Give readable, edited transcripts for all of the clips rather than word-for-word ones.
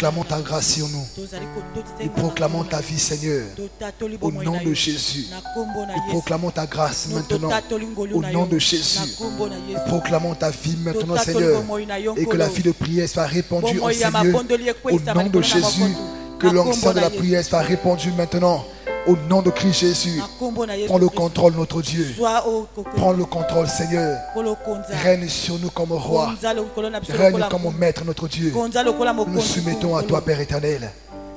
proclamons ta grâce sur nous. Nous proclamons ta vie, Seigneur. Au nom de Jésus. Nous proclamons ta grâce maintenant. Au nom de Jésus. Nous proclamons ta vie maintenant, Seigneur. Et que la vie de prière soit répandue en ces lieux. Au nom de Jésus. Que l'onction de la prière soit répandue maintenant. Au nom de Christ Jésus. Prends le contrôle, notre Dieu. Prends le contrôle, Seigneur. Règne sur nous comme roi. Règne comme maître, notre Dieu. Nous nous soumettons à toi, Père éternel.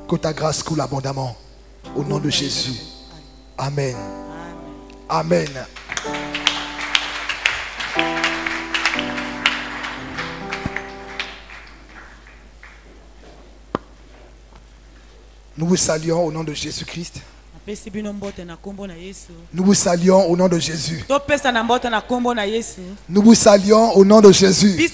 Que ta grâce coule abondamment. Au nom de Jésus. Amen. Amen. Nous vous saluons au nom de Jésus-Christ. Nous vous saluons au nom de Jésus. Nous vous saluons au nom de Jésus. Et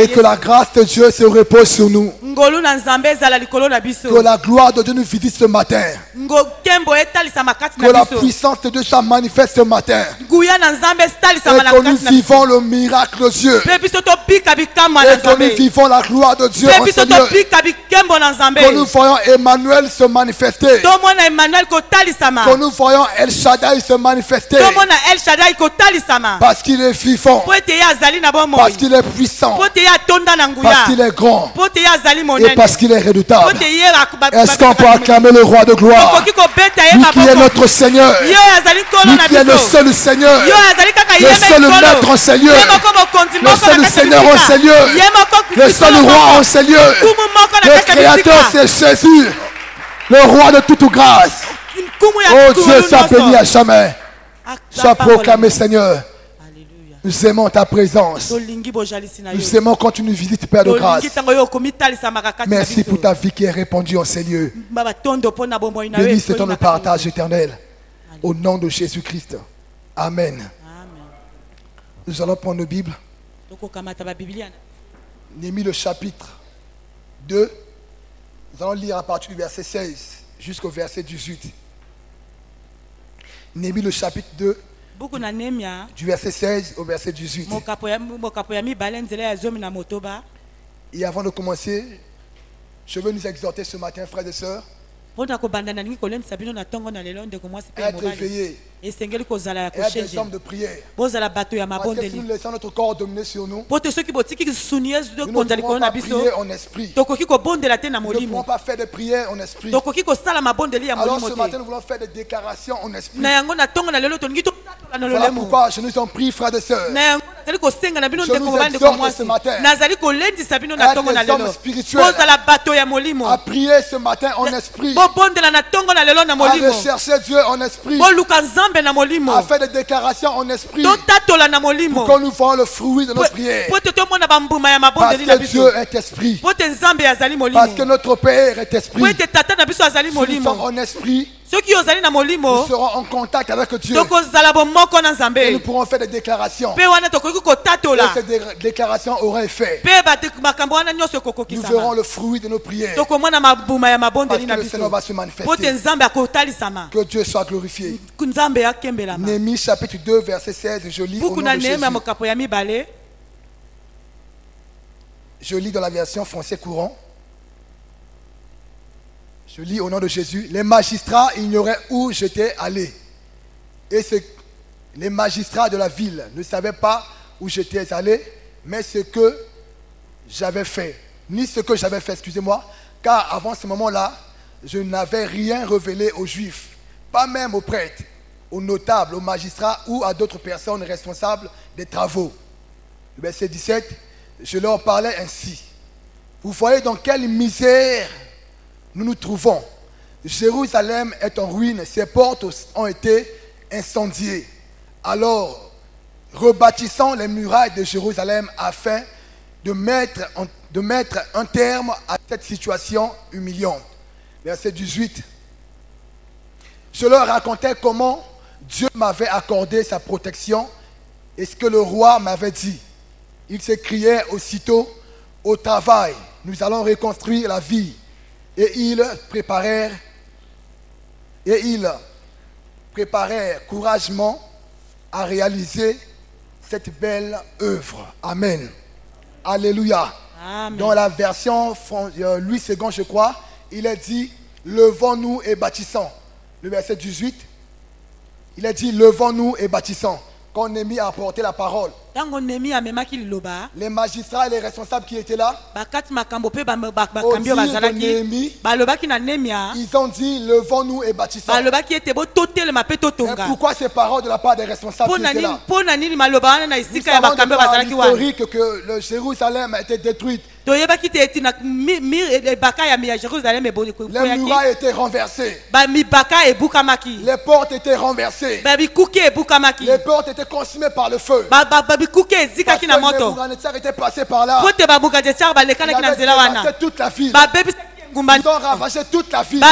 que la grâce de Dieu se repose sur nous. Que la gloire de Dieu nous visite ce matin. Que la puissance de Dieu soit manifeste ce matin. Et que nous vivons le miracle de Dieu. Et que nous vivons la gloire de Dieu en Seigneur. Que nous voyons Emmanuel se manifester. Que nous voyons El Shaddai se manifester. Parce qu'il est vivant. Parce qu'il est puissant. Parce qu'il est grand. Et parce qu'il est redoutable. Est-ce qu'on peut acclamer le roi de gloire? Lui qui est notre Seigneur. Lui qui est le seul Seigneur. Le seul maître en Seigneur. Le seul Seigneur en Seigneur. Le seul roi en Seigneur. Le Créateur, c'est Jésus. Le roi de toute grâce. Oh Dieu, sois béni à jamais. Sois proclamé, Seigneur. Nous aimons ta présence. Nous aimons quand tu nous visites, Père de grâce. Merci pour ta vie qui est répandue en ces lieux. Béni c'est ton partage éternel. Au nom de Jésus-Christ. Amen. Nous allons prendre nos Bibles. Néhémie le chapitre 2. Nous allons lire à partir du verset 16 jusqu'au verset 18. Néhémie le chapitre 2. Du verset 16 au verset 18. Et avant de commencer, je veux nous exhorter ce matin, frères et sœurs, à être éveillés et être des hommes de prière. Parce que si nous laissons notre corps dominer sur nous, nous ne pouvons pas prier en esprit. Nous ne pouvons pas faire des prières en esprit. Alors ce matin, nous voulons faire des déclarations en esprit. Voilà pourquoi je nous en prie, frères et sœurs. Je nous exhorte ce matin à être des hommes spirituels, à prier ce matin en esprit, à rechercher Dieu en esprit, à faire des déclarations en esprit, pour que nous voyons le fruit de notre prière. Parce que Dieu est esprit. Parce que notre Père est esprit. Si nous sommes en esprit, nous serons en contact avec Dieu. Et nous pourrons faire des déclarations. Et ces déclarations auront effet. Nous verrons le fruit de nos prières. Parce que le Seigneur va se manifester. Que Dieu soit glorifié. Néhémie chapitre 2 verset 16. Je lis au nom de Jésus. Je lis dans la version français courant. Je lis au nom de Jésus. Les magistrats ignoraient où j'étais allé. Et les magistrats de la ville ne savaient pas où j'étais allé, mais ce que j'avais fait. Ni ce que j'avais fait, excusez-moi. Car avant ce moment-là, je n'avais rien révélé aux Juifs. Pas même aux prêtres, aux notables, aux magistrats ou à d'autres personnes responsables des travaux. Verset 17. Je leur parlais ainsi. Vous voyez dans quelle misère nous nous trouvons. Jérusalem est en ruine, ses portes ont été incendiées. Alors, rebâtissons les murailles de Jérusalem afin de mettre un terme à cette situation humiliante. Verset 18. Je leur racontais comment Dieu m'avait accordé sa protection et ce que le roi m'avait dit. Ils s'écriaient aussitôt, au travail, nous allons reconstruire la vie. Et ils préparèrent courageusement à réaliser cette belle œuvre. Amen. Alléluia. Amen. Dans la version Louis II, je crois, il est dit levons-nous et bâtissons. Le verset 18, il est dit levons-nous et bâtissons. Quand Néhémie a apporté la parole, les magistrats et les responsables qui étaient là, au dire de Néhémie, ils ont dit levons-nous et bâtissons. Et pourquoi ces paroles de la part des responsables qui étaient là? Nous savons dans l'historique que le Jérusalem a été détruite. Les murailles étaient renversées. Les portes étaient renversées. Les portes étaient consumées par le feu. Parce que Nebuchadnezzar était passé par là. Il avait dévasté toute la ville. Ils ont ravagé toute la ville.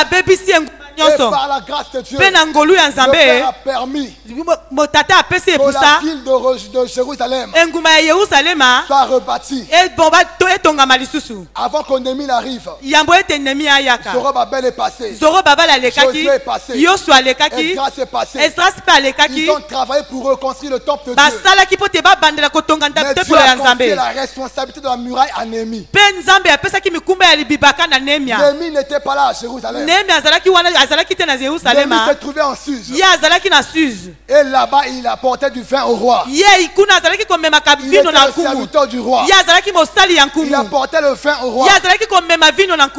Et par la grâce de Dieu, le Père a permis que la ville de Jérusalem soit rebâtie. Avant que Néhémie n'arrive, Zorobabel est passé, Josué est passé, Esdras est passé. Ils ont travaillé pour reconstruire le temple de Dieu. Mais Dieu a confié la responsabilité de la muraille à Néhémie. Néhémie n'était pas là à Jérusalem. Néhémie se trouvait en Suse. Et là-bas, il apportait du vin au roi. Il était le serviteur du roi. Il apportait le vin au roi.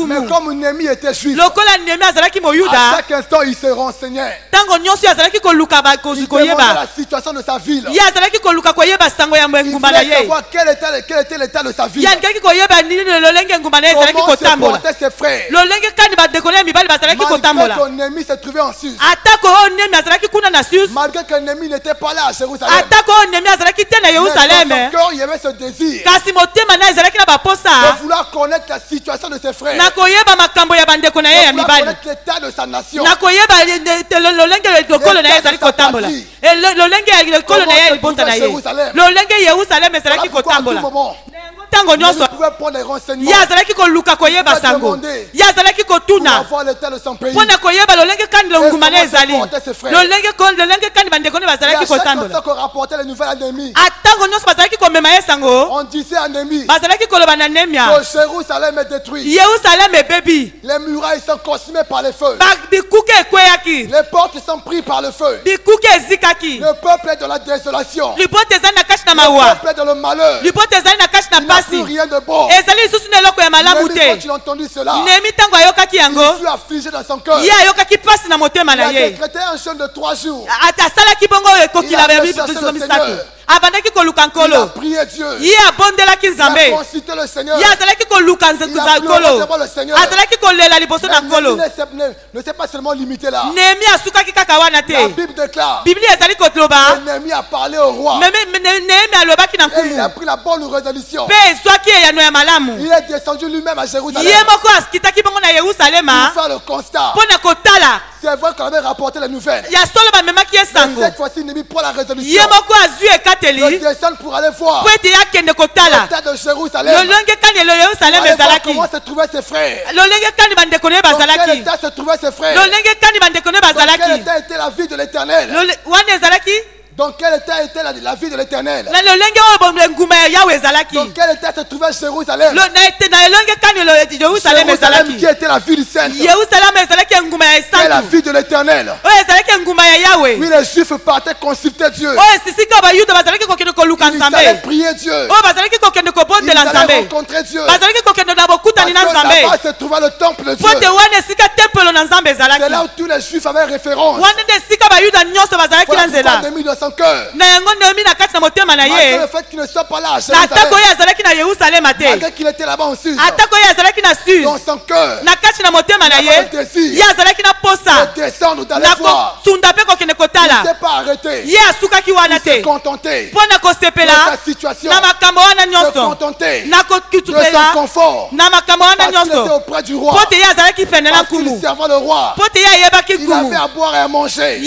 Mais comme Néhémie était juif, à chaque instant, il se renseignait. Il demandait la situation de sa ville. Il voulait savoir quel était l'état de sa ville. Comment se portaient ses frères. Malgré que Néhémie se trouvait en Suse. Malgré que Néhémie n'était pas là à Jérusalem. Mais dans son cœur, il y avait ce désir de vouloir connaître la situation de ses frères. De vouloir connaître l'état de sa nation. Nous pouvons prendre les renseignements. Pour avoir l'état de son pays. Et à chaque fois qu'on rapportait les nouvelles à Néhémie, on disait à Néhémie que Jérusalem est détruit. Les murailles sont consumées par les feux. Les portes sont prises par le feu. Le peuple est dans la désolation. Le peuple est dans le malheur. Il n'a plus rien de bon. Néhémie, quand il a entendu cela, il fut affligé dans son cœur. Il a décrété un jeûne de 3 jours. Il a recherché le Seigneur. Il a prié Dieu. Il a consulté le Seigneur. Il a pleuré devant le Seigneur. Mais ne s'est pas seulement limité là. La Bible déclare que Néhémie a parlé au roi. Et il a pris la bonne résolution. Il est descendu lui-même à Jérusalem pour faire le constat. C'est vrai qu'on avait rapporté la nouvelle. Mais cette fois-ci, Néhémie prend la résolution de descendre pour aller voir l'état de Jérusalem. Aller voir comment se trouvaient ses frères. Dans quel état se trouvaient ses frères. Dans quel état était la vie de l'Éternel. Dans quel état était la vie de l'Éternel. Dans quel état se trouvait Jérusalem. Jérusalem qui était la ville sainte. Et la vie de l'Éternel. Oui, les Juifs partaient consulter Dieu. Ils allaient prier Dieu. Ils allaient rencontrer Dieu. Parce que là-bas se trouvait le temple de Dieu. C'est là où tous les Juifs avaient référence. Cœur. Malgré le fait qu'il ne soit pas là à Jérusalem, malgré qu'il était là-bas en Suse, dans son cœur, il avait le désir de descendre, d'aller voir. Il ne s'est pas arrêté. Il s'est contenté de sa situation, se contenter de son confort, parce qu'il était auprès du roi, parce qu'il servait le roi. Il avait à boire et à manger.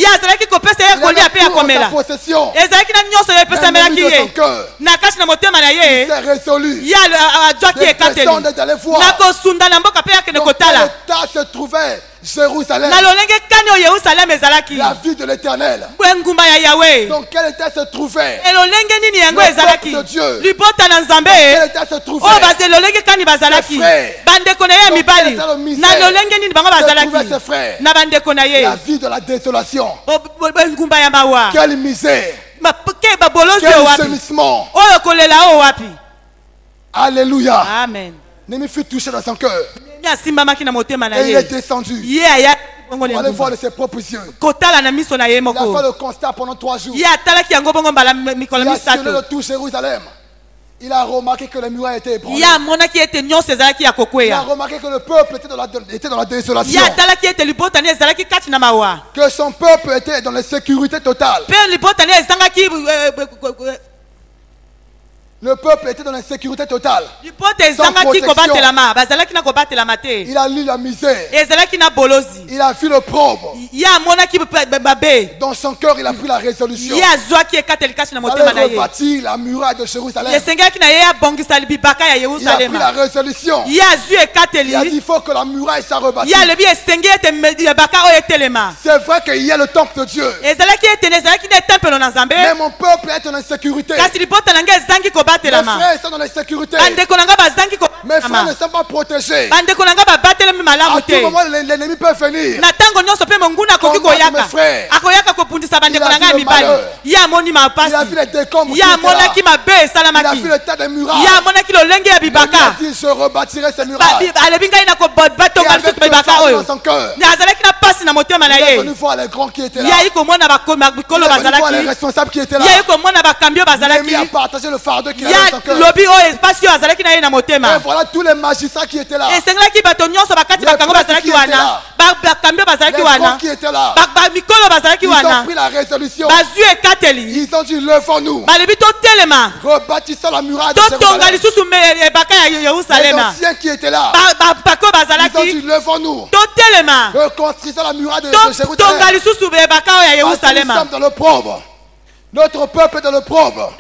possession ezalaki na nyonso epesamelaki de son ye cœur. na kati na motema na Il ye s'est résolu ye azwaki de ekateli descendre d'aller voir na kosunda na mboka mpe akende dans quel kotala état se trouvait Jérusalem, na lolenge kani oyo yerusalemu ezalaki la vie de l'Éternel. engumba ya yawe Dans quel état se trouvait elolenge nini yango le ezalaki peuple de Dieu? libota na nzambe Quel état se trouvait oyo elolenge kani bazalaki ses frères? bandeko na ye Dans mibali quel état de misère na lolenge nini bango se trouvaient bazalaki ses frères? na bandeko na ye La vie de la désolation. engumba ya mawa Quelle misère, ke babolozi quel oyo wapi gémissement. oyo kolela oyo wapi Alléluia. amen Némi fut touché dans son cœur mi asimbamaki na motema na et il ye est descendu. ye aya bongo na On allait voir engumba de ses propres yeux. kotala na miso na ye Il a fait moko le constat pendant 3 jours. ye atalaki yango bongo mbala mikolo Il a sillonné misato de tout Jérusalem. Il a remarqué que les murailles étaient ébranlées. ye amonaki ete nyonso ezalaki ya Il a kokweya remarqué que le peuple était dans la désolation. ye atalaki ete libotani ezalaki kati na mawa Que son peuple était dans la sécurité totale. mpe libotani ezangaki Le peuple était dans la sécurité totale. libota ezangaki kobatelama bazalaki na kobatelama te Il a lu la misère. ezalaki na bolozi Il a vu le pauvre. ye amonaki mabe Dans son cœur, il a pris la résolution ye azwaki ekateli kati na motema na d'aller ye rebâtir la muraille de Jérusalem. esengaki na ye abongisa bibaka ya Il a pris la yerusalema résolution. ye azwi Il a dit ekateli il faut que la muraille soit rebâtie. ye alobi esengi ete bibaka oyo etelema C'est vrai qu'il y a le temple de Dieu. ezalaki ete ezalaki na etempelo na nzambe Mais mon peuple est en insécurité. kasi libota na ngai ezangi Mes kobatelama frères sont dans l'insécurité. bandeko na ngai bazangi Mes frères ne kobatelama sont pas protégés. bandeko na ngai babatelemi malamu À tout te moment, l'ennemi peut venir. na ntango nyonso mpe monguna akoki Combattre koyaka mes frères. akoyaka kopundisa bandeko Il a na ngai ya vu le mibali malheur. ye amoni Il a vu mapasi les décombres qui ye étaient là. amonaki mabe Il a esalamaki vu le tas des murailles. ye amonaki lolenge ya Il bibaka a dit je rebâtirai ces murailles. alobi ngai na batonga Et avec lisusu le bibaka fardeau oyo dans son cœur. azalaki na pasi na motema na Il est ye venu voir les grands qui étaient là. ye ayi komona bikolo Il est venu voir les bazalaki responsables qui étaient là. ye ayi komona bakambi oyo bazalaki Néhémie a partagé le fardeau qu'il ye avait dans son cœur. lobi oyo pasi oyo azalaki na ye na Et motema voilà tous les magistrats qui étaient là. esengelaki bato nyonso bakati Les bakango prêtres bazalaki qui étaient wana là. bakambi oyo Les bazalaki grands wana qui étaient là. mikolo bazalaki Ils ont wana pris la résolution. bazwi ekateli Ils ont dit levons-nous. balobi totelema Rebâtissons la muraille de totonga Jérusalem. lisusu ebaka ya Les yerusalema anciens qui étaient là. bapako oyo Ils ont bazalaki dit levons-nous. totelema Reconstruisons la muraille de totonga Jérusalem. lisusu ebaka oyo ya Parce que nous yerusalema sommes dans le pauvre. Notre peuple est dans le pauvre.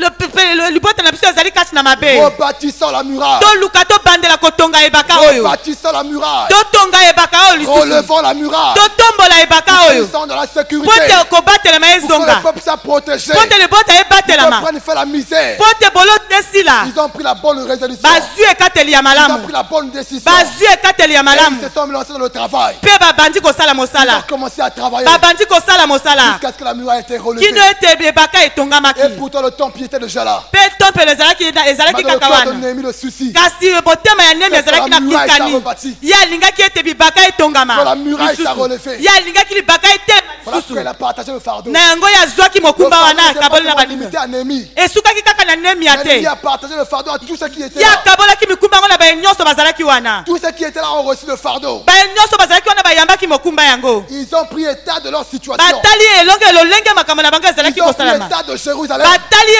libota na biso ezali kati na mabe Rebâtissons la muraille. toluka tobandela kotonga ebaka oyo Rebâtissons la muraille. totonga ebaka oyo lisusu Relevons la muraille. totombola ebaka Nous oyo sommes dans la po sécurité. te kobatelema Pour que le ezonga peuple soit protégé. po te libota Ils ebatelama prennent faire la misère. po te bolo esila Ils ont pris la bonne résolution. bazwi ekateli ya Ils ont malamu pris la bonne décision. bazwi ekateli ya Et malamu ils se sont lancés dans le travail. mpe babandi kosala Ils ont mosala commencé à travailler babandi kosala mosala jusqu'à ce que la muraille ait été relevée. kino ete ebaka etongamaki Et pourtant le temple était déjà là. mpe tempelo ezalaki Mais dans le kaka cœur de wana Néhémie le souci. kasi motema ya nemi ezalaki na Que la muraille soit kikani rebâtie. ye alingaki ete bibaka etongama Que la muraille soit lisusu. relevée. ye alingaki libaka etelema Voilà lisusu pourquoi il a partagé le fardeau. na yango ye azwaki Le mokumba fardeau wana n'était pas akaboli na seulement bandimi limité à Néhémie. esukaki kaka na nemi ya Néhémie te a partagé le fardeau à tous ceux qui étaient ye là. akabolaki mikumba yango na baye nyonso bazalaki wana Tous ceux qui étaient là ont reçu le fardeau. baye nyonso bazalaki wana bayambaki mokumba yango Ils ont pris état de leur situation. batali elonge lolenge makambo na bango ezalaki Ils ont pris kosalama état de Jérusalem. batali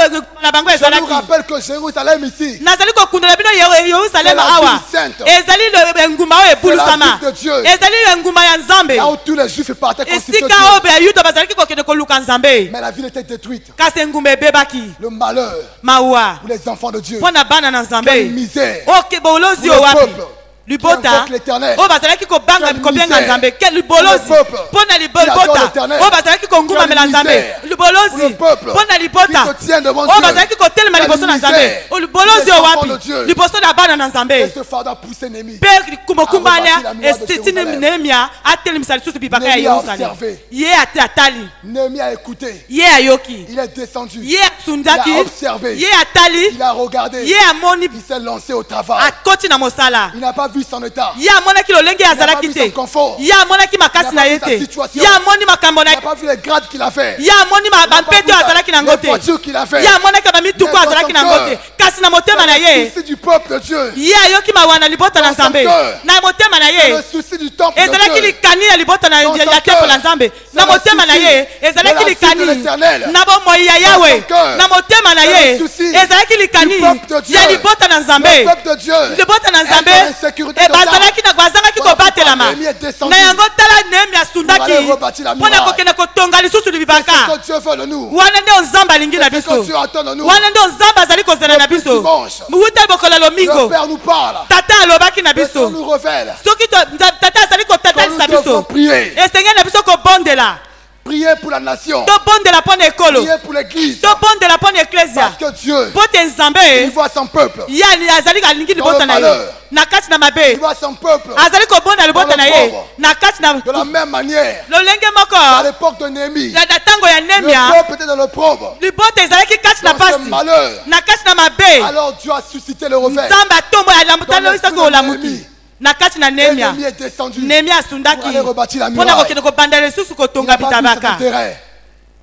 elonge na bango Je nous ezalaki rappelle que Jérusalem ici, nazali kokundola bino yerusalema C'est la awa ville sainte. ezali engumba oyo ebulusama C'est la ville de Dieu. ezali engumba ya nzambe là où tous les juifs partaient constituer esika oyo bayuda bazalaki kokende koluka nzambe Mais la ville était détruite. kasi engumba ebebaki Le malheur mawa pour les enfants de Dieu. mpo na bana na Quelle nzambe misère. oke bolozi Pour oyo le wapi peuple qui libota invoque l'Éternel. oyo bazalaki kobenga misère. nzambe ke libolozi Pour le peuple mpo na qui adore libota l'Éternel. oyo bazalaki kongumamela Quelle nzambe misère. Pour libolozi le peuple mpo na libota qui se tient devant oyo Dieu. bazalaki kotelema Quelle liboso na nzambe misère. oyo libolozi Les oyo enfants de wapi Dieu. liboso na bana na Et nzambe ce fardeau a poussé Néhémie. mpe mokumba rebâti la wana muraille de esitini Jérusalem. nehemia atelemisa lisusu bibaka ya Néhémie a yerusalem observé. ye atali Néhémie a écouté. ye ayoki Il est descendu. ye asundaki Il a observé. ye atali Il a regardé. ye amoni Il s'est lancé au travail. akoti na mosala Il n'a pas vu son état. ye amonaki lolenge azalaki Il n'a pas vu te son confort. ye amonaki makasi Il n'a na pas ye vu sa te situation. ye amoni makambo Il na n'a pas vu les grades qu'il a fait. ye amoni Il n'a pas bampete vu oyo azalaki nango les te voitures qu'il a fait. ye amonaki bamituku Mais dans azalaki son nango cœur, te kasi na motema na ye le souci du peuple de Dieu. ye ayoki mawa na libota na nzambe na motema na Le ye souci du temple de ezalaki Dieu. likani ya libota na Dans ya son temple na cœur. nzambe C'est na le motema na souci ye de ezalaki la suite de likani l'Éternel. na bomoi ya yawe son cœur. na motema na C'est ye le souci ezalaki likani du peuple de Dieu. ya libota na nzambe Le peuple de Dieu. libota na nzambe Est en insécurité bazalaki na bazangaki Voilà kobatelama pourquoi Néhémie est descendu. na yango tala Néhémie asundaki Pour aller rebâtir la mpo na muraille. kokende kotonga lisusu C'est libibaka ce que Dieu veut de nous. wana nde nzambe alingi na C'est ce que biso Dieu attend de nous. wana nde nzambe azali kozela na biso dimanche. wuta bokola Le lomingo Père nous parle. tata alobaki na Et on biso nous révèle. soki tata azali kotatalisa Quand nous devons biso prier. esengeli na biso kobondela Prier pour la nation. tobondela mpo na ekolo Prier pour l'église. tobondela mpo na eklesia Parce que Dieu, mpo te il nzambe voit son peuple. ye azali alingi libota na ye malheur. na kati na Il mabe voit son peuple. azali kobonda libota Dans le na ye pauvre. na kati na De la même manière, lolenge à moko l'époque de Néhémie, na ntango ya le nemia peuple était dans le pauvre. libota ezalaki kati na Dans ce pasi malheur. na kati na mabe Alors Dieu a suscité le réveil. nzambe atombo Dans alamutalisa l'esprit ko de olamuki Néhémie. na kati na Et nemia Néhémie est descendu. nemia Pour asundaki aller rebâtir la mpo na muraille. kokende kobanda lisusu Il kotonga n'a pas vu cet bitabaka intérêt.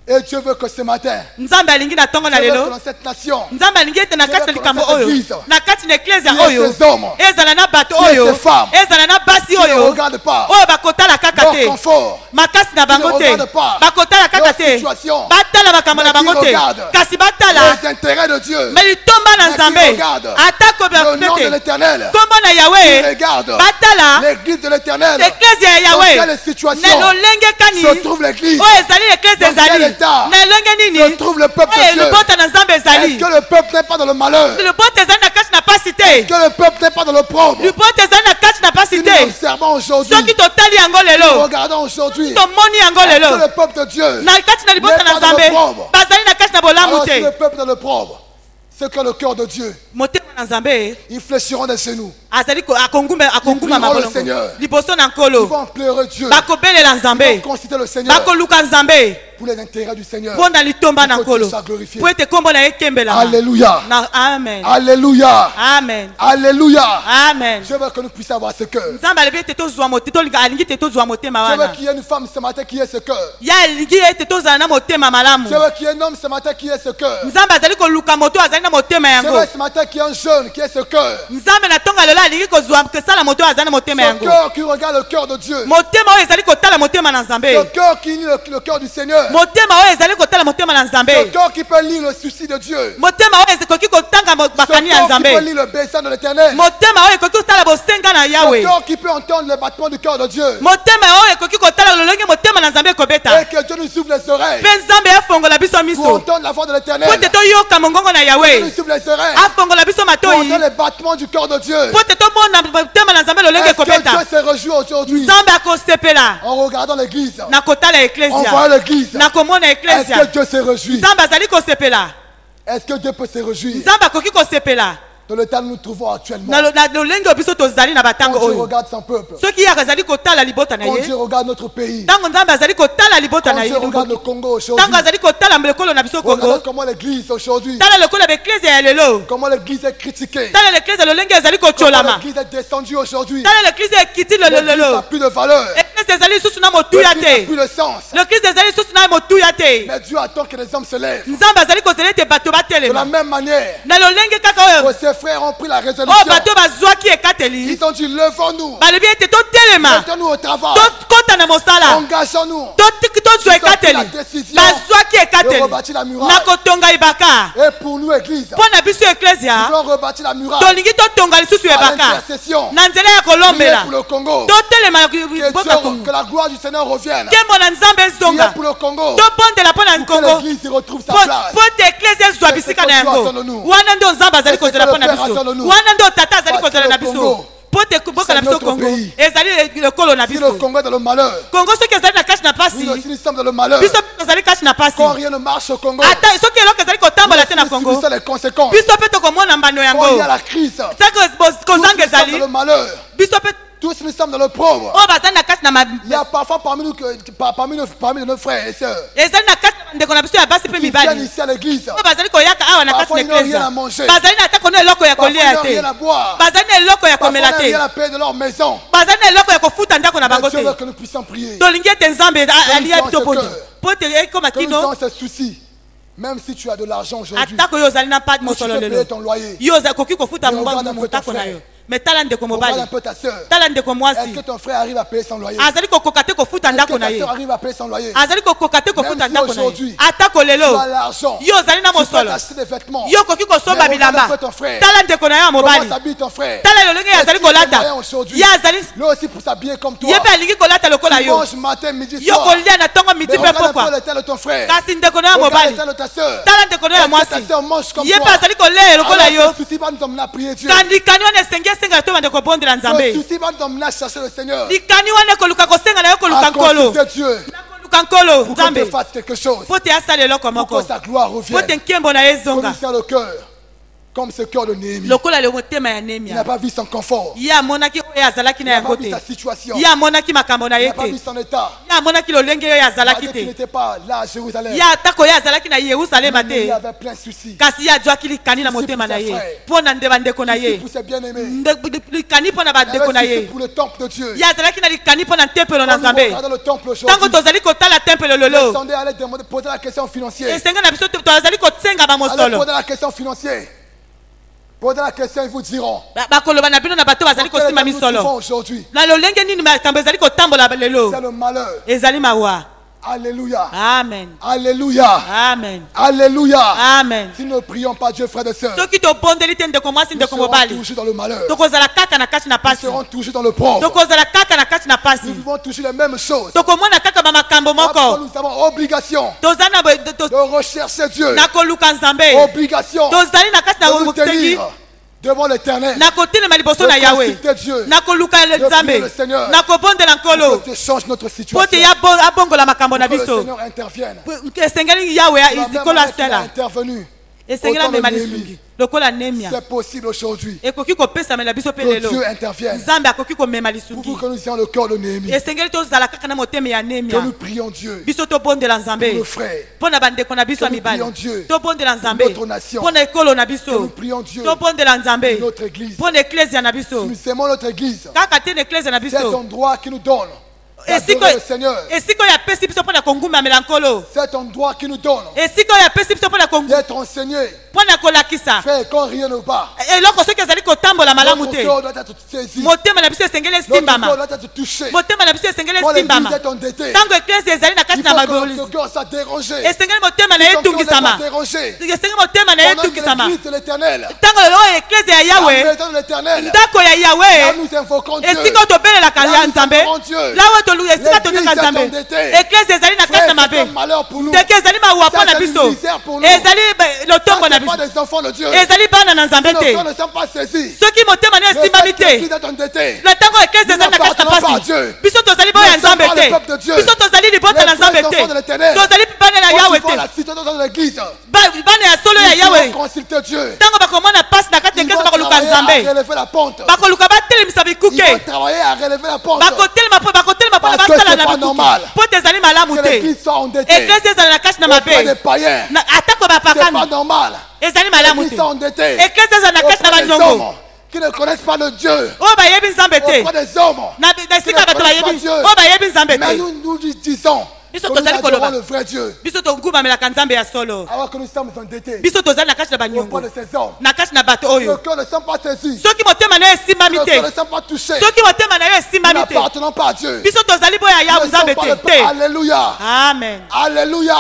Et Dieu veut que ce matin, nzambe alingi na ntongo na Dieu veut que lelo dans cette nation, nzambe alingi ete na Dieu kati veut ya likambo que dans cette oyo église, na kati na eklesia il y ait oyo ces hommes, ezala na bato il y ait oyo ces femmes, ezala na basi qui ne oyo regardent pas oyo bakotala kaka leur te confort, makasi na bango Qui ne te regarde pas bakotala kaka leur te situation, batala makambo na mais qui bango te regarde kasi batala les intérêts de Dieu, me litomba na mais qui nzambe regarde atako le nom de te l'Éternel, kombo na qui yawe regarde batala l'église de l'Éternel. eklesia ya Dans yawe quelle situation na lolenge kani se trouve l'église? oyo ezali eklesia Dans quel ezali état na elenge Se nini trouve le peuple oyo de Dieu? libota na nzambe ezali Est-ce que le peuple n'est pas dans le malheur? libota ezali na kati na pasi Est-ce te que le peuple n'est pas dans le pauvre? libota ezali na kati na pasi Si nous te observons aujourd'hui, soki totali yango nous lelo regardons aujourd'hui, tomoni yango est-ce que lelo le peuple de Dieu, na kati na libota n'est na pas dans le nzambe pauvre. bazali na kati na bolamu alors si le te peuple est dans le pauvre, c'est que le cœur de Dieu, motema na nzambe ils fléchiront des genoux. azali akonguma prieront le mabolongo Seigneur. liboso na Ils nkolo vont pleurer Dieu. bakobelela Ils nzambe vont considérer le Seigneur bakoluka nzambe pour les intérêts du Seigneur. mpo na litomba na Pour que nkolo Dieu soit glorifié. mpo ete nkombo na ye ekembelama Alléluia. amen Alléluia. amen Alléluia. amen Je veux que nous puissions avoir ce cœur. nzambe alobi ete tozwa alingi ete tozwa motema Je veux wana qu'il y ait une femme ce matin qui ait ce cœur. ye alingi ete tozala na motema malamu Je veux qu'il y ait un homme ce matin qui ait ce cœur. nzambe azali koluka moto azali na motema Je yango veux ce matin qu'il y ait un jeune qui ait ce cœur. nzambe na ntongo lelo alingi kozwa kosala moto azali na motema Ce yango cœur qui regarde le cœur de Dieu. motema oyo ezali kotala motema na nzambe Ce cœur qui lit le cœur du Seigneur. motema oyo ezali kotala motema na nzambe Ce cœur qui peut lire le souci de Dieu. motema oyo ekoki kotanga Ce bakani ya cœur qui peut nzambe lire le dessein de l'Éternel. motema oyo ekoki kotala bosenga na Ce yawe cœur qui peut entendre le battement du cœur de Dieu. motema oyo ekoki kotala lolenge motema na nzambe ekobeta Et que Dieu nous ouvre les oreilles mpe nzambe afongola biso pour miso entendre la voix de l'Éternel. po ete toyoka mongongo na Dieu yawe nous ouvre les oreilles afongola biso pour matoi entendre les battements du cœur de Dieu. po ete tomona motema na nzambe lolenge Est-ce que Dieu ekobeta se réjouit aujourd'hui nzambe akosepela en regardant l'église, na kotala en eklesia voyant l'église? na komona Est-ce que eklesia Dieu se réjouit? nzambe azali kosepela Est-ce que Dieu peut se réjouir nzambe akoki kosepela dans le temps où nous nous trouvons actuellement? na lolenge oyo biso tozali na batango Quand Dieu oyo regarde son peuple, soki yaka azali kotala libota na quand ye Dieu regarde notre pays, ntango nzambe azali kotala libota quand na ye Dieu regarde le Congo aujourd'hui, ntango azali kotala lekolo na biso regardez kongo comment l'église aujourd'hui, tala lekolo ya baeklezia ya lelo comment l'église est critiquée, tala leklezia lolenge ezali comment kotolama l'église est descendue aujourd'hui. tala leklezia ekiti L'église n'a lololo plus de valeur, eklezia ezali lisusu na motuya l'église n'a te plus de sens. leklezia ezali lisusu na motuya te Mais Dieu attend que les hommes se lèvent. nzambe azali kozela ete bato De la batelema même manière na lolenge kaka que oyo ses frères ont pris la oyo résolution, bato bazwaki ekateli ils ont dit levons-nous, balobi ete totelema mettons-nous au travail, tokɔta na mosala engageons-nous tozwa ekateli bazwaki de ekateli rebâtir la na muraille. kotonga ebaka Et pour nous, église, mpo na biso eklesia nous allons rebâtir la muraille tolingi totonga lisusu à ebaka l'intercession. na nzela ya Priez kolombela pour le Congo. totelema boka Que kongo la gloire du Seigneur revienne. nkembo na nzambe Priez ezonga pour le Congo. tobondela mpo na Pour que kongo l'église y retrouve sa po place. ete eklesia ezwa bisika na yango attend de nous. wana nde nzambe azali C'est ce kozela que mpo na le Père biso attend de nous. wana nde tata azali Parce kozela que na le biso Congo, po te boka na c'est biso notre kongo pays. ezali lekolo na Si le biso Congo est dans le malheur, kongo soki ezali na kati na pasi nous aussi nous sommes dans le malheur. biso mpe tozali kati na pasi Quand rien ne marche au Congo, ata soki eloko ezali kotambola te na nous kongo subissons les conséquences. biso mpe tokomona mbano Quand yango il y a la crise, tous saki nous sommes kozanga dans ezali le malheur. biso mpe Tous nous sommes dans le pauvre. oyo bazali na kati na Il y a parfois parmi nous, parmi nos frères et sœurs, ezali na kati na bandeko na biso ya basi mpe qui viennent mibali ici à l'église. oyo bazali koyaka awa na kati Parfois, na ils n'ont rien à eklesia manger. bazali na ata kona eloko ya Parfois, ils kolia n'ont te rien à boire. bazali na eloko ya Parfois, komela ils n'ont te rien à payer de leur maison. bazali na eloko ya kofuta ndako na bango Mais Dieu veut te que nous puissions prier. tolingi ete nzambe alia nous biso avons ce bondo cœur. po ete ekoma Que nous kino avons ce souci. Même si tu as de l'argent aujourd'hui, atako yo ozali na pas de tu mosolo peux payer lelo ton loyer. yo ozali koki kofuta Mais regarde un peu ton motako na frère. yo mais tala ndeko Regarde mobali un peu ta soeur. tala ndeko Est-ce mwasi que ton frère arrive à payer son loyer? azali kokoka te kofuta Est-ce ndako que na ta ye soeur arrive à payer son loyer? azali kokoka te kofuta Même si ndako na ye aujourd'hui, atako Tu lelo as l'argent. yo ozali na Tu peux mosolo t'acheter des vêtements. yo koki kosomba Mais regarde un bilamba peu ton frère. tala ndeko na yo ya Comment mobali s'habille ton frère? tala lolenge ye azali Est-ce qu'il a kolata moyen aujourd'hui? ye azali Lui aussi pour s'habiller comme toi. ye mpe alingi kolata lokola Tu yo manges matin, midi, yo soir. kolia na ntongo midi Mais mpe regarde un peu pokwa le tel de ton frère. kasi ndeko na yo Regarde mobali le tel de ta soeur. tala ndeko na yo ya Est-ce que mwasi ta soeur mange comme ye mpe toi? azali koleya lokola Alors, yo ce souci va nous emmener à prier Dieu. kandikani wana esengi esenga to bande kobondela Ce nzambe souci va nous emmener à chercher le Seigneur. likani wana ekoluka kosenga na yo koluka À nkolo consulter Dieu. nakoluka nkolo Pour que nzambe Dieu fasse quelque chose. po te asala eloko Pour moko que sa gloire po te revienne. nkembo na ye Comme ezonga il sert le cœur. Comme ce cœur de Néhémie. lokola le motema ya Il n'a nemia pas vu son confort. ye amonaki oyo azalaki Il na n'a pas yango vu te sa situation. ye amonaki makambo na Il ye n'a pas vu te son état. ye amonaki lolenge oyo Il a azalaki dit qu'il te n'était pas là à Jérusalem. ye atako ye azalaki na yerusalema Mais il te avait plein de soucis. kasi ye azwaki likani na motema na ye mpo na nde bandeko na Soucis ye pour ses bien-aimés. likani mpo na Il bandeko na avait soucis ye pour le temple de Dieu. ye azalaki na likani mpo na tempelo na Quand nous nzambe regardons le temple ntango aujourd'hui, tozali kotala tempelo lelo descendez, allez demander, poser la question financière. esenga na biso tozali kosenga Allez bamosolo poser la question financière. Posez la question, ils vous diront. bakoloba na bino na bato bazali Quel est kosimba le nous vivons misolo aujourd'hui? na lolenge nini makambo ezali kotambola lelo C'est le malheur. ezali mawa Alléluia. amen Alléluia. amen Alléluia. amen Si nous ne prions pas Dieu, frères et sœurs, soki tobondeli te ndeko mwasi nous ndeko serons mobali toujours dans le malheur. tokozala kaka na kati na Nous pasi serons toujours dans le pauvre. tokozala kaka na kati na Nous pasi vivons toujours les mêmes choses. tokomona kaka bamakambo Après, moko nous avons obligation toza na de rechercher Dieu. na koluka nzambe Obligation tozali na kati na de nous mosengi tenir devant l'éternel. na kotelema liboso na De yawe consulter Dieu. na koluka nzambe prier le Seigneur. na kobondela nkolo Que Dieu change notre po te situation. ya abongola makambo na Que le biso Seigneur intervienne. esengeli yawe De la même likolo manière qu'il a asala intervenu. esengeli Autant de amema Néhémie. lisungi lokola nemia C'est possible aujourd'hui. ekoki kopesamela biso mpe Que lelo Dieu intervienne. nzambe akoki komema Pour lisungi que nous ayons le cœur de Néhémie. esengeli tozala kaka na motema ya Que nemia nous prions Dieu biso tobondela pour nzambe nos frères. mpo na bandeko na biso ya Que nous mibali prions Dieu tobondela nzambe notre nation. mpo na ekolo na Que nous biso prions Dieu tobondela nzambe pour notre église. mpo na eklesia na biso Nous aimons notre église. kaka te na eklesia na Cet biso endroit qui nous donne esika d'adorer le Seigneur. esika oyo apesi biso mpo na kongumbamela nkolo Cet endroit qui nous donne esika oyo apesi biso mpo na d'être enseigné. mpo na kolakisa Frère, quand rien ne va, eloko soki ezali kotambola malamu notre te cœur doit être saisi. motema na biso esengeli Notre cœur esimbama doit être touché. motema na biso esengeli Quand l'église esimbama est endettée, ntango eklesia ezali na kati il na faut que mabolisi notre cœur soit dérangé. esengeli motema na ye Ton cœur n'est etungisama pas dérangé. esengeli motema na ye Pendant que etungisama l'église de l'éternel, ntango oyo eklesia ya la yawe maison de l'éternel, ndako ya là yawe nous invoquons Dieu. esika oyo tobelelaka Là, ya nous nzambe adorons Dieu. lawe esika L'église toteka est nzambe endettée. eklesia ezali na kati Frère, na c'est un mabe malheur pour nous. ndeke ezali mawa mpo Ça, na c'est biso une misère pour nous. ezali lotombo Ça, na c'est pas biso des enfants de Dieu. ezali bana na nzambe Nos te cœurs ne sont pas saisis. soki motema na Le esimbami fait que te l'église est endettée, na ntango eklesia ezali na kati na n'appartenons pas à pasi Dieu. biso tozali boyo ya Nous sommes nzambe pas le peuple de te Dieu. biso tozali libota na Les nzambe vrais enfants de te l'éternel. tozali bana na quand yawe ils voient la te situation dans l'église, bana ya solo ya ils yawe vont consulter Dieu. ntango bakomona pasi na kati ya Ils eklesia vont bakoluka travailler à nzambe relever la pente. bakoluka batelemisa Ils bikuke vont travailler à relever la pente. bakotelema mpo na Parce que basala c'est na pas bikuke normal mpo te ezali malamu que te l'église soit endettée. eklesia ezala na kati na Auprès des mabe païens. atako C'est pas bapakani normal. ezali malamu L'église te soit endettée. eklesia ezala na kati na Auprès des banyongo hommes qui ne connaissent pas le Dieu. oyo bayebi nzambe te Auprès des hommes. na esika bato bayebi Dieu. oyo bayebi nzambe Mais te nous disons biso que nous tozali adorons koloba le vrai Dieu. biso togumamelaka nzambe ya solo Alors que nous sommes endettés. biso tozali na kati na banyongo Auprès de ces hommes. na kati na bato Nos oyo cœurs ne sont pas saisis. soki motema na yo esimbami Nos te cœurs ne sont pas touchés. soki motema na yo Nous esimbami te n'appartenons pas à Dieu. biso tozali boyo ya yawe Nous ne nzambe sommes pas le te peuple. Alléluia. amen Alléluia.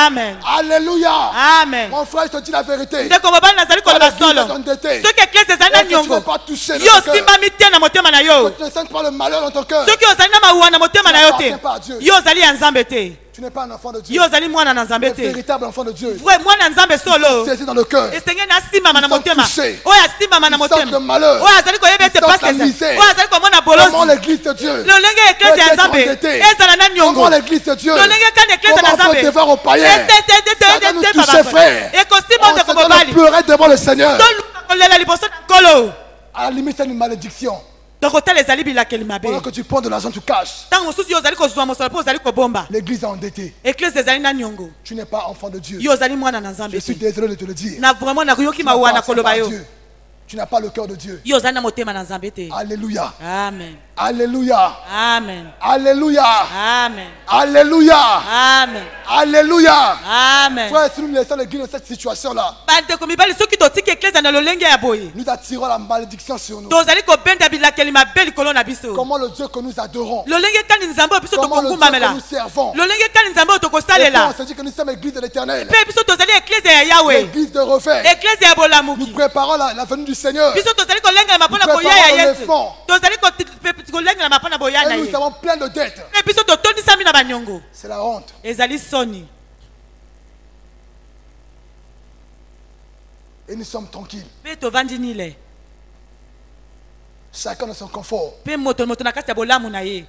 amen Alléluia. amen Mon frère, je te dis la vérité. ndeko mobali nazali Quand koloba l'église solo est endettée, soki eklesia ezali na et que tu n'es nyongo pas touché de yo ton cœur, osimbami te na motema na yo tu ne sens pas le malheur dans ton cœur, soki ozali na mawuwa na motema na yo te n'appartiens pas à Dieu. yo ozali ya nzambe te tu n'es pas un enfant de Dieu. yo ozali mwana na nzambe Un te véritable enfant de Dieu. vrai mwana nzambe solo Saisi dans le cœur. esengeli asimbama na Ils sont motema touchés. oyo asimbama na Ils sentent le motema malheur. oyo azali koyeba ete Ils sentent pasi la eza misère. oyo azali komona Comment bolosi l'église de Dieu lolenge ya eklesia ya peut être nzambe endettée? ezala na nyongo Comment l'église de Dieu lolenge kani eklesia na Comment on peut nzambe devoir aux païens Ça va nous toucher, frère. ekosimba On se ndeko donne mobali pleurer devant le Seigneur. toluka kolela liboso na nkolo À la limite, c'est une malédiction. tokotala ezali bilakeli mabe Pendant que tu prends de l'argent, tu caches. ntango mosusu yo ozali kozwa mosolo mpo ozali kobomba L'église est endettée. eklesia ezali na nyongo Tu n'es pas enfant de Dieu. yo ozali mwana na Je nzambe suis te désolé de te le dire. na vraiment nayoki Tu n'as mawa pas na affaire koloba à yo Dieu. Tu n'as pas le cœur de Dieu. yo ozali na motema na nzambe te Alléluia. amen Alléluia. amen Alléluia. amen Alléluia. amen Alléluia. Amen. Frère, si nous laissons l'église dans cette situation-là, Bandeko mibali soki totiki eklezia na lolenge ya boye. nous attirons la malédiction sur nous. Tozali kobenda bilakeli mabe likolo na biso. Comment le Dieu que nous adorons, Lolenge kani nzambe biso comment le Dieu que tokokumbamela. nous servons, Lolenge kani nzambe et puis tokosalela. on se dit que nous sommes l'église de l'éternel, Pe biso tozali eklezia ya Yahweh. l'église de refait. Eklezia ya Nous bolamuki. préparons la venue du Seigneur. Biso tozali kolengela mapona Nous koya ya préparons Yesu. les fonds. Tozali kolengela mapona boya na Et ye. nous avons plein de dettes. Pe biso totondisami na banyongo. C'est la honte. Ezali soni. Et nous sommes tranquilles. Pe tovandi nile. Chacun dans son confort. Pe moto na kati ya bolamu na ye.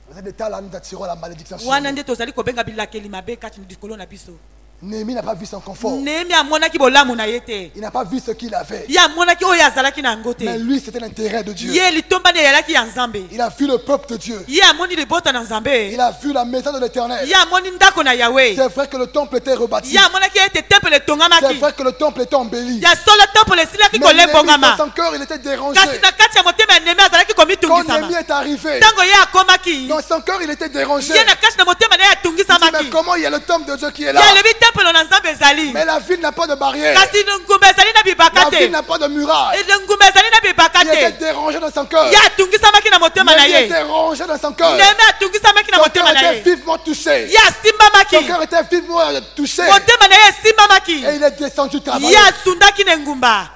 Dans cet état-là, nous attirons la malédiction sur Wana nous. nde tozali kobenga bilakeli mabe kati likolo na biso. Néhémie n'a pas vu son confort. Nehemi amonaki bolamu na ye te. Il n'a pas vu ce qu'il avait. Ye amonaki oyo azalaki na yango te. Mais lui, c'était l'intérêt de Dieu. Ye litombani eyalaki ya nzambe. Il a vu le peuple de Dieu. Ye amoni libota na nzambe. Il a vu la maison de l'éternel. Ye amoni ndako na Yahweh. C'est vrai que le temple était rebâti. Ye amonaki ete temple C'est etongamaki. vrai que le temple était embelli. Ya solo temple esilaki Mais Néhémie, dans kolembongama. son cœur, il était dérangé. Kasi na kati ya motema ya Nehemi azalaki Quand komitungisama. Néhémie est arrivé, Ntango ye akomaki. dans son cœur, il était dérangé. Ye na kati na motema na ye Il dit, mais atungisamaki. comment il y a le temple de Dieu qui est Ye là? alebi temple na nzambe ezali. Mais la ville n'a pas de barrière. Kasi ngumba ezali na bibaka La ville te. n'a pas de muraille. Ngumba ezali na bibaka Il était te. dérangé dans son cœur. Ye atungisamaki na motema na Il ye. était rangé dans son cœur. Nehemi atungisamaki na Son motema cœur na était ye. vivement touché. Ye asimbamaki. Son cœur était vivement touché. Motema na ye esimbamaki. Et il est descendu travailler. Ye asundaki na ngumba.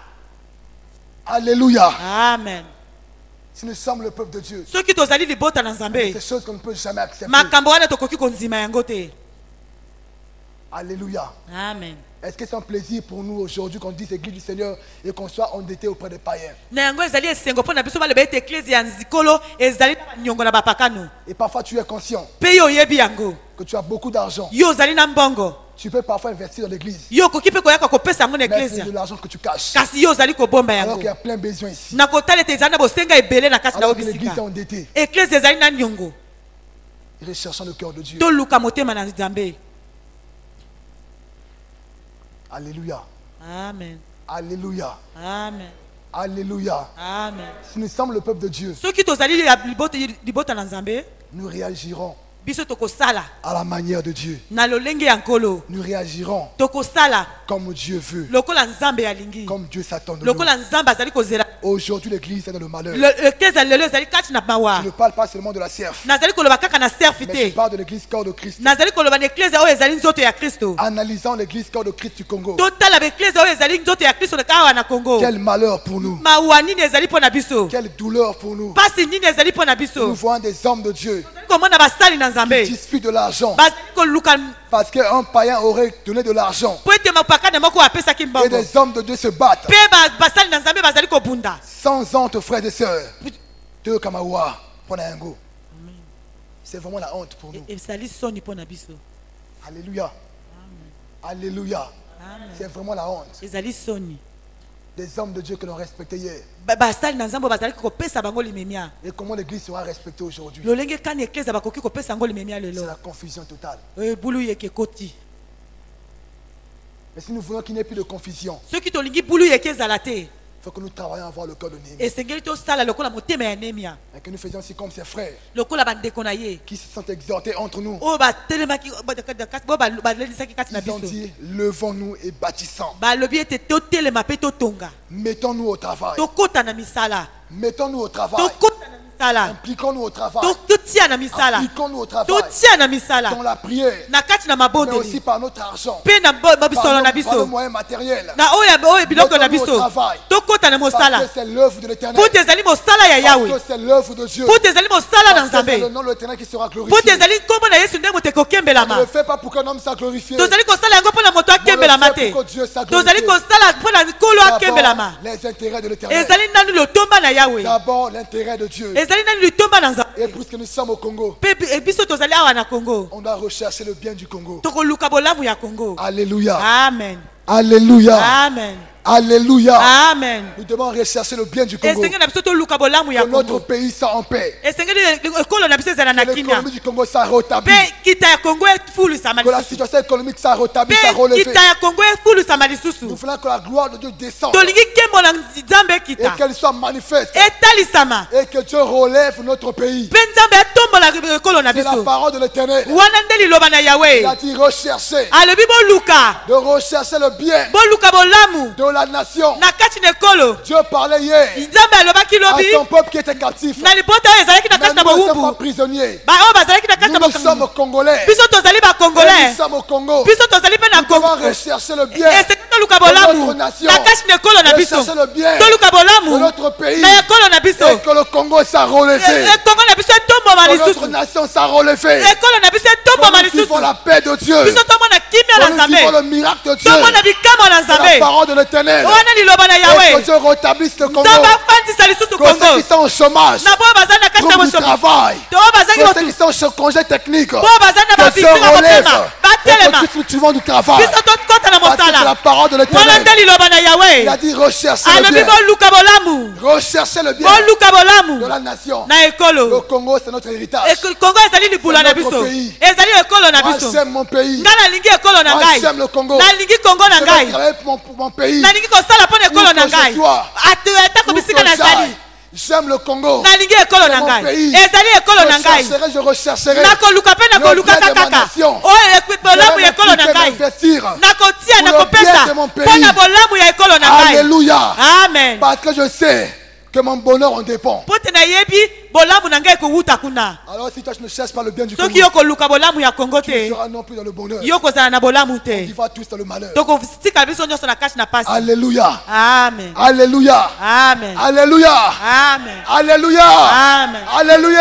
Alléluia. Amen. Si nous sommes le peuple de Dieu, Soki tozali libota na c'est nzambe. des choses qu'on ne peut jamais accepter. Makambo wana tokoki konzima yango te. Alléluia. Amen. Est-ce que c'est un plaisir pour nous aujourd'hui qu'on dise Église du Seigneur et qu'on soit endetté auprès des païens? Na yango ezali esengo mpo na biso baloba ete eklezia ya nzikolo ezali na banyongo na bapakano. Et parfois tu es conscient Mpe yo oyebi yango. que tu as beaucoup d'argent. Yo ozali na mbongo. Tu peux parfois investir dans l'église. Yo okoki mpe koyaka kopesa yango na Mais c'est eklezia. de l'argent que tu caches. Kasi yo ozali kobomba Alors yango. qu'il y a plein de besoins ici. Na kotala ete ezali na bosenga ebele na kati na Alors yo que l'église est bisika. endettée. Eklezia ezali na nyongo. Recherchant le cœur de Dieu. Toluka motema na nzambe. Alléluia. Amen. Alléluia. Amen. Alléluia. Amen. Si nous sommes le peuple de Dieu, Soki tozali libota na nzambe, nous réagirons biso tokosala à la manière de Dieu. na lolenge ya nkolo. Nous réagirons Tokosala comme Dieu veut, lokola nzambe alingi. comme Dieu s'attend de nous. Lokola nzambe azali kozela. Aujourd'hui, l'église est dans le malheur. Eklezia lelo ezali kati na mawa. Je ne parle pas seulement de la serf, Nazali koloba kaka na serfi mais je te. parle de l'église corps de Christ. Nazali koloba na eklezia oyo ezali nzoto ya Kristo. Analysant l'église corps de Christ du Congo. Totala eklezia oyo ezali nzoto ya Kristo na kawa na Kongo. Quel malheur pour nous. Mawa nini ezali mpo na biso. Quelle douleur pour nous. Pasi nini ezali mpo na Nous biso. voyons des hommes de Dieu Tozali komona basali na qui nzambe. disputent de l'argent Bazali koluka parce qu'un païen aurait donné de l'argent. po ete mapakane moko apesaki Et mbongo. des hommes de Dieu se battent Mpe basali na nzambe bazali kobunda. sans honte, frères et sœurs. De Kamawa, Ponayango. C'est vraiment la honte pour nous. Ezali soni mpo na biso. Alléluia. Alléluia. Amen. C'est vraiment la honte. Ezali soni. Des hommes de Dieu que l'on respectait hier. Basali na nzambe bazali kopesa bango limemia. Et comment l'église sera respectée aujourd'hui? Lolenge kani eklezia bakoki kopesa yango limemia C'est lelo. la confusion totale. Bulu yeke koti. Mais si nous voulons qu'il n'y ait plus de confusion, Soki tolingi bulu yeke ezala te. il faut que nous travaillions à avoir le cœur de Néhémie. Esengeli tosala lokola motema ya Nehemia. Et que nous faisions aussi comme ses frères Lokola bandeko na ye. qui se sont exhortés entre nous. Oyo batelemaki balelisaki kati na Ils ont biso. dit, levons-nous et bâtissons. Balobi ete totelema mpe totonga. Mettons-nous au travail. Tokota na misala. Mettons-nous au travail. Tokota na misala. Impliquons-nous au travail. Totia na misala. Impliquons-nous au travail. Totia na misala. Dans la prière. Na kati na Mais aussi mabondeli. par notre argent. Mpe na babisolo na Par le biso. moyen matériel. Na oyo biloko na Mettons-nous au biso. travail. Tokota na Parce mosala. que c'est l'œuvre de l'éternel. Po tezali mosala ya Parce Yahweh. que c'est l'œuvre de Dieu. Po tezali mosala na Parce que c'est le nzambe. nom de l'éternel qui sera Po glorifié. tezali nkombo na Yesu nde moto On ne ekokembelama. le fait pas pour qu'un homme soit glorifié. Tozali kosala yango mpo na moto akembelama te. pour que Dieu soit Tozali glorifié. kosala mpo na nkolo akembelama. D'abord, les intérêts de l'éternel. Ezali nanu lotomba na Yahweh. D'abord, l'intérêt de Dieu. Ezali nanu litomba na nzambe. Et puisque nous sommes au Congo, Mpe biso tozali awa na Congo. on doit rechercher le bien du Congo. Tokoluka bolamu ya Congo. Alléluia. Amen. Alléluia. Amen. Alléluia. Amen. Nous devons rechercher le bien du Congo. Esengeli na biso toluka bolamu ya Que notre Congo. pays soit en paix. Esengeli ekolo na biso ezala na Que kimia. l'économie du Congo soit rétablie. Pe kita ya Congo efulusama Que la lisusu. situation économique soit rétablie, soit Pe relevée. kita ya Congo efulusama lisusu. Nous voulons que la gloire de Dieu descende. Tolingi kembo na Nzambe Et kita. qu'elle soit manifeste. Etalisama. Et que Dieu relève notre pays. Pe Nzambe atombola ekolo na C'est la biso. parole de l'Éternel. Wana nde liloba na Il Yahweh. a dit rechercher. Alobi boluka. De rechercher le bien Boluka bolamu. de la nation. Na kati na ekolo. Dieu parlait hier Nzambe alobaki à lobi. son peuple qui était captif. Na lipoto oyo ezalaki na Mais kati na nous ne sommes pas bowumbu. prisonniers. Ba oyo bazalaki na kati na Nous sommes bokangi. Congolais. Biso tozali ba Et Congolais. nous sommes au Congo. Biso tozali pe na Nous devons Congo. rechercher le bien Esengeli toluka de notre bolamu. nation. Na kati na ekolo na biso. Rechercher le bien Toluka de bolamu. notre pays. Na ekolo na biso. Et que le Congo soit relevé. Ekongo na biso etomboma Que notre lisusu. nation soit relevée. Ekolo na biso etomboma Que nous vivons lisusu. la paix de Dieu. Biso tomona kimia na Que nous vivons Nzambe. le miracle de Dieu. Tomona bikama na C'est la Nzambe. parole de l'Éternel. Wana liloba na Et que Yahweh. Dieu rétablisse le Congo. Nzambe afandisa lisusu Que ceux Congo. qui sont au chômage Na bo bazali na kati na trouvent du bosomi. travail. To bazali Que botu. ceux qui sont sur congé technique, Bo bazali na que Dieu babisi na relève. motema. Et Batelema. que tous nous trouvons du travail. Biso tokota na Parce que c'est la mosala. parole de Wana l'Éternel. nde liloba na Il Yahweh. a dit rechercher le Alobi bien. boluka bolamu. Rechercher le bien Boluka de bolamu. la nation. Na Le ekolo. Congo, c'est notre héritage. Congo ezali libula na C'est notre biso. pays. Ezali ekolo na Moi, biso. j'aime mon pays. Nga nalingi ekolo na Moi, ngai. j'aime le Congo. Nalingi Congo na Je vais ngai. travailler pour mon pays. Nalingi kosala mpo na ekolo Où na que je ngai. sois. Atako Où que bisika nazali. j'aille, j'aime le Congo. Nalingi ekolo na mon ngai. pays. Ezali ekolo na ngai. Je rechercherai. Nakoluka mpe nakoluka bien de ma kaka. nation. Oyo bolamu ya ekolo na Je vais ngai. m'investir. Nakotia Pour le nakopesa bien de mon pays. mpo na bolamu ya ekolo na ngai. Alléluia. Amen. Parce que je sais que mon bonheur en dépend. Po te nayebi bolamu na ngai ekowuta kuna. Alors si toi tu ne cherches pas le bien du Congo, Soki yo koluka bolamu ya Congo tu ne te, seras non plus dans le bonheur. yo kozala na bolamu te. Tu vas tous dans le malheur. Tokotika biso nyonso na kashi na pasi. Alléluia. Amen. Alléluia. Amen. Alléluia. Amen. Alléluia. Amen. Alléluia.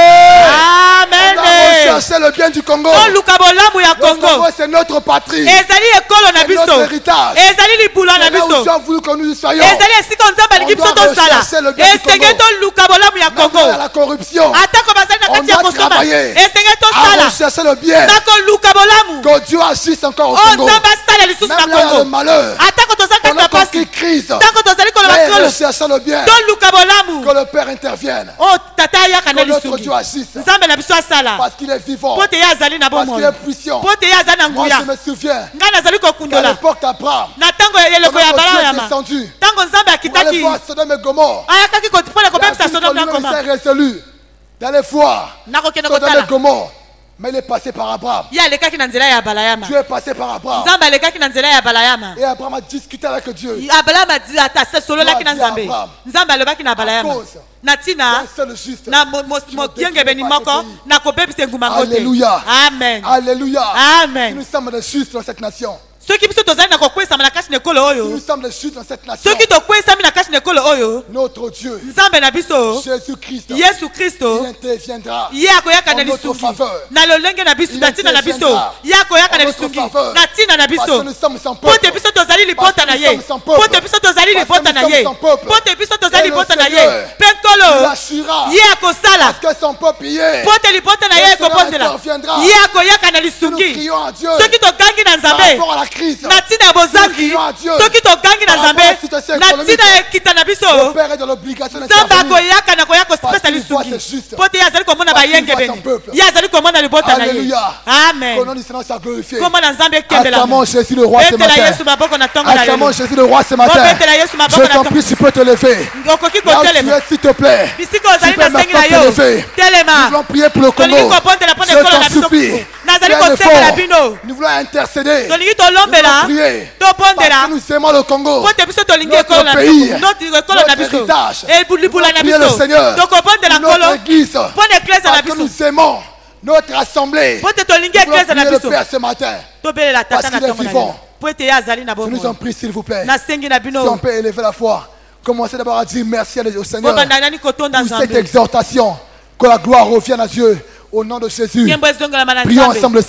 Amen. On va rechercher le bien du Congo. Toluka bolamu ya Le Congo, Congo. c'est notre patrie. Ezali ekolo na C'est biso. notre héritage. Ezali libula na C'est là où biso. Dieu a voulu que nous y soyons. Ezali esika nzambe alingi biso On doit tosala. rechercher le bien du Esenge Congo. toluka bolamu ya Même Congo. dans la corruption, Atako bazali na on kati ya doit kosomba. travailler Esenge à tosala. rechercher le bien. Nakoluka bolamu. Que Dieu agisse encore au Oh Congo. nzambe asala lisusu Même na là, il y a le Congo. malheur. Atako tozali kati Pendant na qu'on pasi. crie crise, Tango tozali koloba mais kolo. recherchons le bien. Toluka bolamu. Que le Père intervienne. Oh tata ayaka na Que notre lisungi. Dieu agisse. Nzambe na biso asala. Parce qu'il est vivant. Po te ye azali na Parce qu'il bomoi. est puissant. Po te ye aza na Moi, nguya. je me souviens Ngai nazali qu'à kokundola. l'époque d'Abraham, Na tango ya eleko ya quand Dieu est Abrahama. descendu Tango nzambe pour aller akitaki. voir Sodome et Gomorrhe, Ayakaki mpona il a kobebisa dit que Sodome na lui-même Gomorrhe. s'est résolu d'aller voir Nakokende Sodome et kotala. Gomorrhe. Mais il est passé par Abraham. Ye alekaki na nzela ya Balayama. Dieu est passé par Abraham. Nzambe alekaki na nzela ya Balayama. Et Abraham a discuté avec Dieu. Abraham ata sololaki na Dieu a dit Nzambe. Abraham. Nzambe alobaki na Balayama. cause Na tina Un seul juste. na moyengebeni moko na kobebisa engumba ngo te. Alléluia. Amen. Alléluia. Amen. Si nous sommes des justes dans cette nation. Soki biso tozali na kokwesama na kati na ekolo Si oyo. nous sommes des justes dans cette nation. Soki tokwesami na kati na ekolo oyo. Notre Dieu, Nzambe na biso Jésus-Christ, Yesu il Kristo interviendra ye akoyaka na en notre lisungi faveur. na lolenge na biso Il na ntina na biso interviendra ye akoyaka na en notre lisungi faveur. na ntina na Parce biso que nous sommes son po te peuple. biso tozali libota na Parce que ye nous sommes son peuple. po te biso tozali Parce libota que na nous ye sommes son peuple. po te biso tozali Et le libota na ye Seigneur, mpe Il nkolo assurera ye akosala parce que son peuple y est. po te libota na ye Le Seigneur ekobondela interviendra. ye akoyaka na Si nous lisungi crions à Dieu soki togangi na par nzambe rapport à la crise, na ntina ya bozangi crions à Dieu soki togangi na par nzambe rapport à la situation na économique, ntina ya ekita na le biso Père est dans l'obligation nzambe d'intervenir. akoyaka na koya Parce kosipesa qu'il voit lisungi c'est juste. po te ye azali komona Parce qu'il bayengebeni voit son peuple. ye azali komona libota na ye Alléluia. amen Que le nom du Seigneur soit glorifié. kombo na nzambe ekembelama Acclamons Jésus le roi ce betela matin. yesu maboko na ntongo na Acclamons lelo Jésus le roi ce matin. betela yesu maboko Je na t'en ntongo prie, tu peux te lever. okoki Là où tu kotelema es, s'il te plaît. bisika Tu ozali peux na sengi maintenant na te yo lever. Nous telema voulons prier pour le Congo. tolingi kobondela mpo na Je ekolo na t'en biso supplie. nazali Fais un kosengela effort. bino Nous voulons intercéder. tolingi Nous voulons tolombela prier. tobondela Parce que nous aimons le Congo. po te biso tolingi Notre ekolo na pays, biso ekolo na notre biso héritage. libula na Priez le biso Seigneur. tokobondela nkolo Notre église. mpo na eklesa na Parce que biso nous aimons notre assemblée. po te tolingi Nous voulons eklesa na prier le biso Père ce matin. tobelela tata Parce na qu'il est ntongo na vivant. lelo po ete ye azali na Je nous en bomoi prie, s'il vous plaît. nasengi na Si on bino peut élever la foi. Commencez d'abord à dire merci au Seigneur bobanda nani kotonda pour cette nzambe exhortation. Que la gloire revienne à Dieu. Au nom de Jésus. nyembo ezongelama na Prions nzambe ensemble.